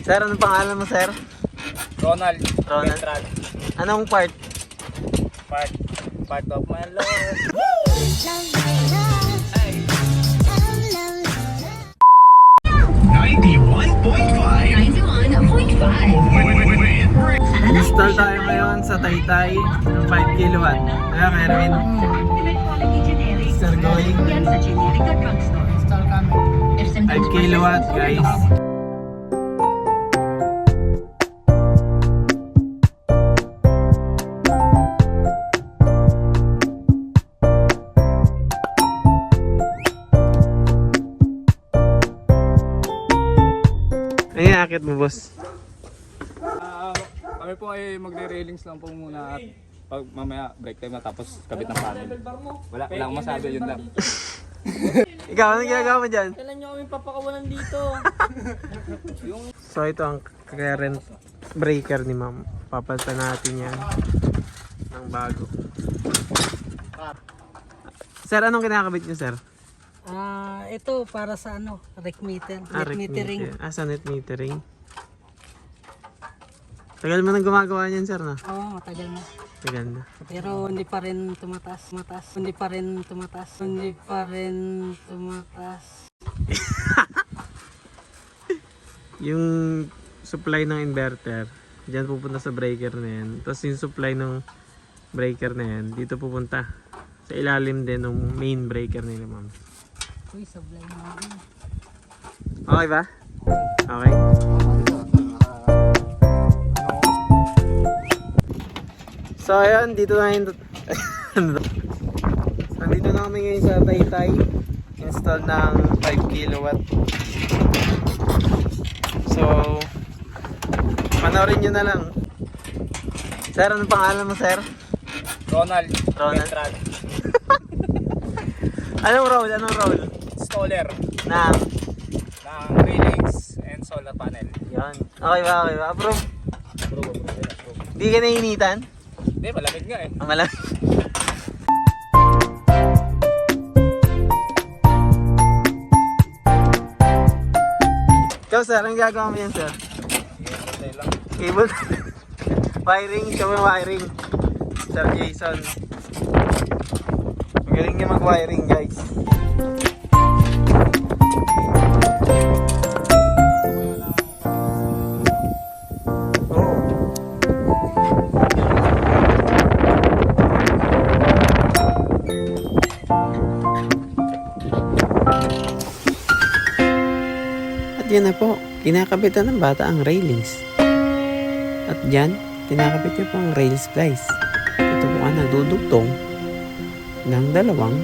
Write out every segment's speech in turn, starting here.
Sir, anong pangalan mo, sir? Ronald. Ronald. Beltran. Anong part? Part of my love. 91.5. Install tayo ngayon sa Taytay ng 5 kilowatt. Kaya, Erwin. Sir, going. 5 kilowatt, guys. Ano yung akit mo, boss? Kami po ay magre-railings lang po muna at pag mamaya break time na tapos kabit ng panel. Wala akong masabi, yun lang. Ikaw, anong ginagawa mo dyan? Kailan nyo kami papakawalan dito? So ito ang current breaker ni ma'am. Papalitan natin yan ng bago. Sir, anong kinakabit niyo, sir? Ito para sa ano, rec meter. Net metering. Sa net metering. Tagal mo nang gumagawa niyan, sir, na? Oo, matagal na. Tagal na. Pero hindi pa rin tumatas. Hindi pa rin tumatas. Yung supply ng inverter, dyan pupunta sa breaker na yan. Tapos yung supply ng breaker na yan, dito pupunta. Sa ilalim din ng main breaker nila, ma'am. Uy, sablay na ako. Okay ba? Okay. So ayun, dito na yung nandito na kami ngayon sa Taytay. Install ng 5 kilowatt. So panoorin nyo na lang. Sir, anong pangalan mo, sir? Ronald. Ronald. Beltran. Anong role? Anong role? Installer Na, ng railings and solar panel. yun. Okay ba? Okay ba? Approve? Hindi ka nainitan? Hindi, malamig nga eh. Ang malamig. Ikaw, sir, anong gagawa mo yan, sir? Hintay lang. Cable. Wiring, ikaw yung wiring. Sir Jason. Magaling niya mag-wiring, guys. At yan na po, kinakabitan ng bata ang railings. At yan, kinakabit niya po ang rail splice. Ito po ang nagdudugtong ng dalawang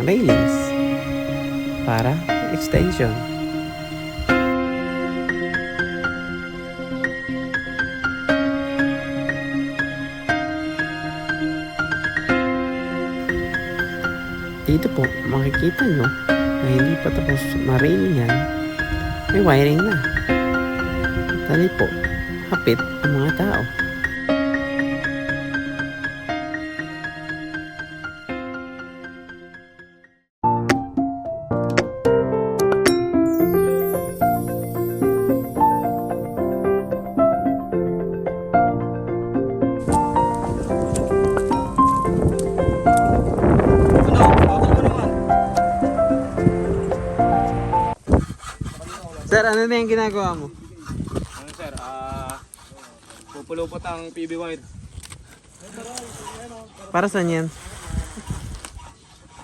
railings para extension. Dito po, makikita nyo na hindi pa tapos ma-railing yan. May wiring na. Dali po, hapit ang mga tao. Sir, ano na yung ginagawa mo? Ano sir, pupulupot ang PB wire Para saan yan?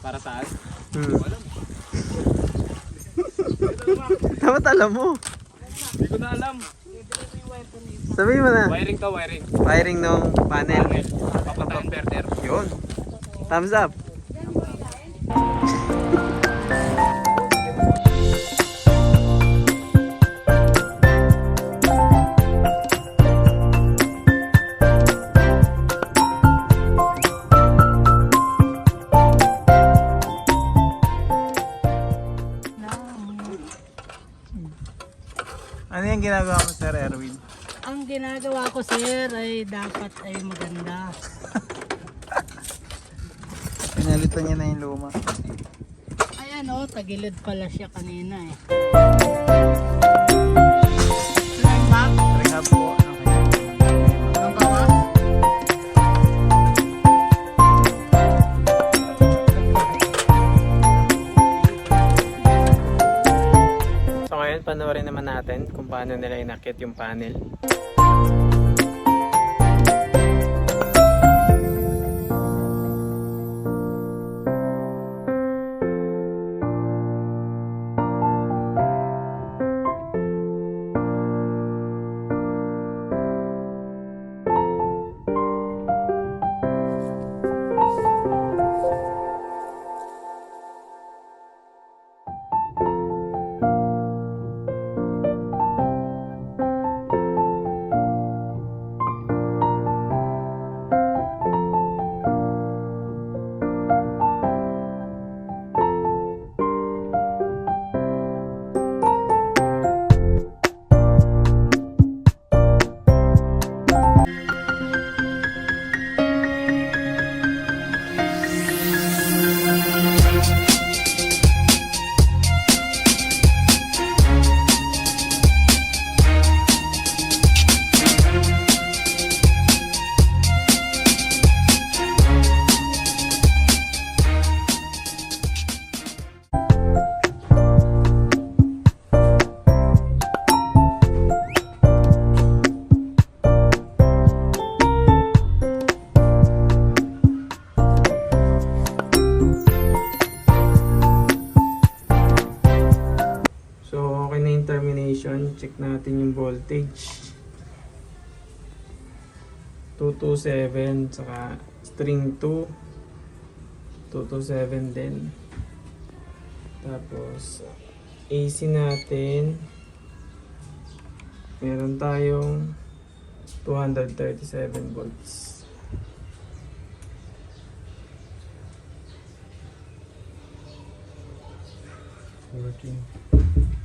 para saan? Dapat alam mo. Hindi ko na alam. Sabihin mo na. Wiring to, wiring. Wiring ng panel. Papunta inverter. Yun. Thumbs up. Ano yung ginagawa mo, Sir Erwin? Ang ginagawa ko, sir, ay dapat ay maganda. Pinalitan niya na yung luma. Ayan o, tagilid pala siya kanina eh. try naman natin kung paano nila inakit yung panel. So, okay na yung termination. Check natin yung voltage. 227, saka string 2. 227 din. Tapos, AC natin. Meron tayong 237 volts. Working.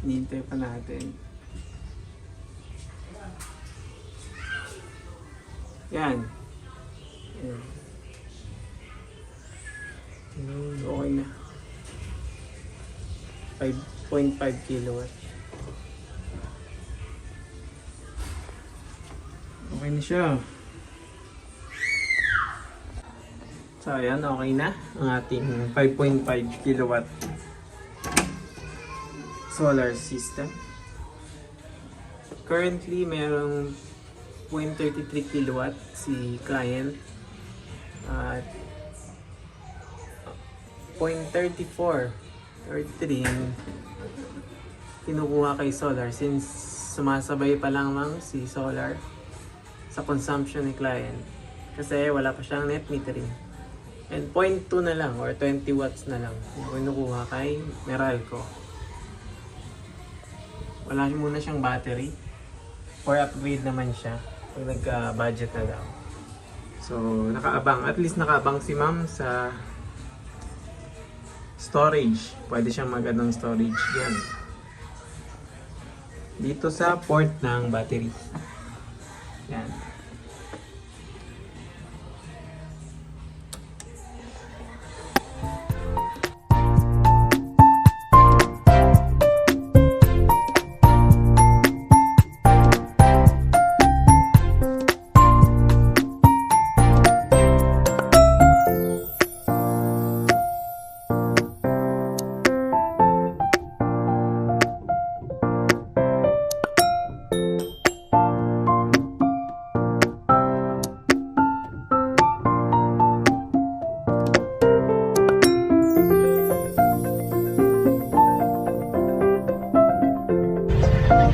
Hinihintay pa natin. Yan. Yan. Okay na. 5.5 kilowatt. Okay na siya. So ayan, okay na ang ating 5.5 kilowatt solar system. Currently, merong 0.33 kilowatt si client at 0.34 33 yung kinukuha kay solar since sumasabay pa lang si solar sa consumption ni client kasi wala pa siyang net metering. And 0.2 na lang or 20 watts na lang yung kinukuha kay Meralco. Wala muna siyang battery. For upgrade naman siya. Pag nagka-budget na daw. So, nakaabang. At least nakaabang si ma'am sa storage. Pwede siyang mag-add ng storage yan. Dito sa port ng battery. Yan.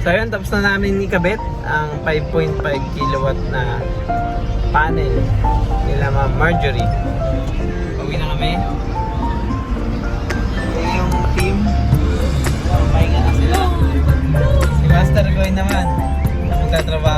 So yun, tapos na namin ikabit ang 5.5 kilowatt na panel nila Ma'am Marjorie. Pauwi na kami. Ito yung team. Pahinga na sila. Si Master Goy naman, magtatrabaho.